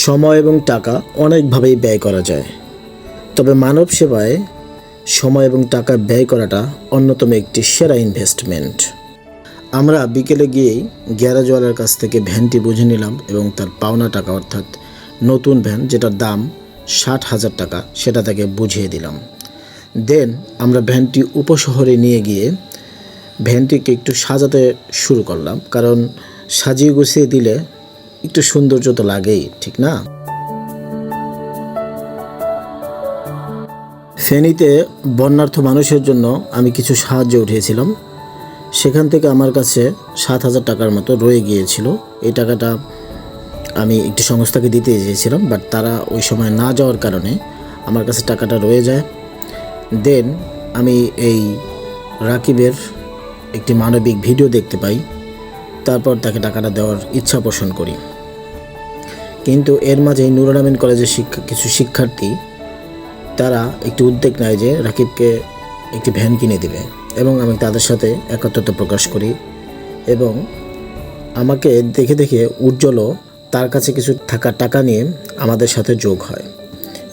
সময় এবং টাকা অনেকভাবেই ব্যয় করা যায়, তবে মানব সেবায় সময় এবং টাকা ব্যয় করাটা অন্যতম একটি সেরা ইনভেস্টমেন্ট। আমরা বিকেলে গিয়েই গ্যারেজওয়ালার কাছ থেকে ভ্যানটি বুঝে নিলাম এবং তার পাওনা টাকা অর্থাৎ নতুন ভ্যান যেটার দাম 60,000 টাকা সেটা তাকে বুঝিয়ে দিলাম। দেন আমরা ভ্যানটি উপশহরে নিয়ে গিয়ে ভ্যানটিকে একটু সাজাতে শুরু করলাম, কারণ সাজিয়ে গুছিয়ে দিলে একটু সৌন্দর্য তো লাগেই, ঠিক না? ফেনীতে বন্যার্থ মানুষের জন্য আমি কিছু সাহায্য উঠিয়েছিলাম, সেখান থেকে আমার কাছে 7,000 টাকার মতো রয়ে গিয়েছিল। এই টাকাটা আমি একটি সংস্থাকে দিতে চেয়েছিলাম, বাট তারা ওই সময় না যাওয়ার কারণে আমার কাছে টাকাটা রয়ে যায়। দেন আমি এই রাকিবের একটি মানবিক ভিডিও দেখতে পাই, তারপর তাকে টাকাটা দেওয়ার ইচ্ছা পোষণ করি। কিন্তু এর মাঝেই নুরুল আমিন কলেজের কিছু শিক্ষার্থী তারা একটি উদ্যোগ নেয় যে রাকিবকে একটি ভ্যান কিনে দেবে, এবং আমি তাদের সাথে একাত্মতা প্রকাশ করি। এবং আমাকে দেখে দেখে উজ্জ্বলও তার কাছে কিছু থাকা টাকা নিয়ে আমাদের সাথে যোগ হয়,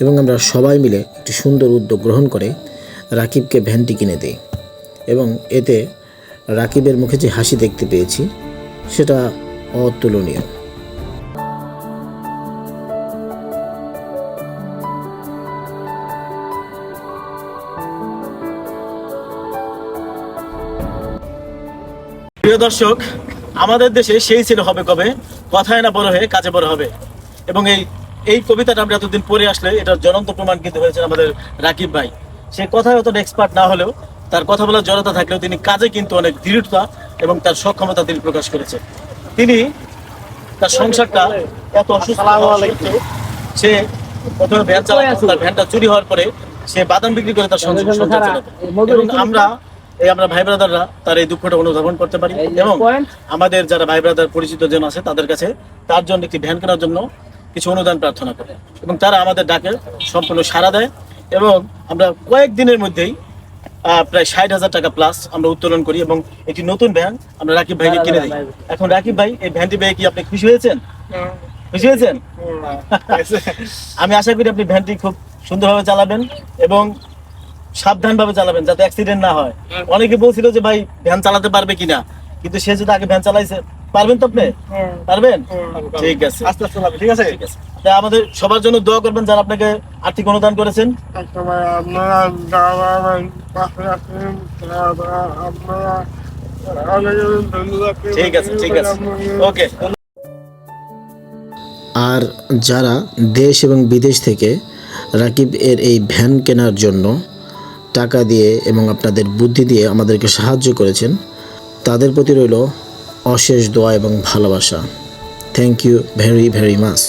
এবং আমরা সবাই মিলে একটি সুন্দর উদ্যোগ গ্রহণ করে রাকিবকে ভ্যানটি কিনে দিই। এবং এতে রাকিবের মুখে যে হাসি দেখতে পেয়েছি সেটা অতুলনীয়। প্রিয় দর্শক, আমাদের দেশে সেই ছিল হবে কবে, কথায় না বড় হয়ে কাজে বড় হবে। এবং এই কবিতাটা আমরা এতদিন পড়ে আসলে এটার জ্বলন্ত প্রমাণ কিন্তু হয়েছে আমাদের রাকিব ভাই। সে কথায় অত এক্সপার্ট না হলেও, তার কথা বলার জড়তা থাকলেও তিনি কাজে কিন্তু অনেক দৃঢ়তা এবং তার সক্ষমতা তিনি প্রকাশ করেছে। তিনি তার সংসারটা এত অসুস্থ, সে প্রথমে ভ্যান চালাতো, তার ভ্যানটা চুরি হওয়ার পরে সে বাদাম বিক্রি করে তার সংসার চালাতো। এবং আমরা ভাই ব্রাদাররা তার এই দুঃখটা অনুধাবন করতে পারি, এবং আমাদের যারা ভাই ব্রাদার পরিচিত জন আছে তাদের কাছে তার জন্য একটি ভ্যান কেনার জন্য কিছু অনুদান প্রার্থনা করে, এবং তারা আমাদের ডাকে সম্পূর্ণ সাড়া দেয়। এবং আমরা কয়েকদিনের মধ্যেই প্রায় 60,000 টাকা প্লাস আমরা উত্তোলন করি, এবং একটি নতুন ভ্যান আমরা রাকিব ভাইকে কিনে দিই। এখন রাকিব ভাই, এই ভ্যানটি পেয়ে কি আপনি খুশি হয়েছেন? খুশি হয়েছেন? আমি আশা করি আপনি ভ্যানটি খুব সুন্দরভাবে চালাবেন এবং সাবধানভাবে চালাবেন, যাতে অ্যাক্সিডেন্ট না হয়। অনেকে বলছিল যে ভাই ভ্যান চালাতে পারবে কিনা, কিন্তু সে যদি আগে ভ্যান চালাইছে, পারবেন তো আপনি? পারবেন? ঠিক আছে, আস্তে আস্তে চালাবেন। ঠিক আছে, তাই আমাদের সবার জন্য দোয়া করবেন যারা আপনাকে আর্থিক অনুদান করেছেন। ঠিক আছে, ঠিক আছে, ওকে। আর যারা দেশ এবং বিদেশ থেকে রাকিব এর এই ভ্যান কেনার জন্য টাকা দিয়ে এবং আপনাদের বুদ্ধি দিয়ে আমাদেরকে সাহায্য করেছেন, তাদের প্রতি রইল অশেষ দোয়া এবং ভালোবাসা। Thank you very very much.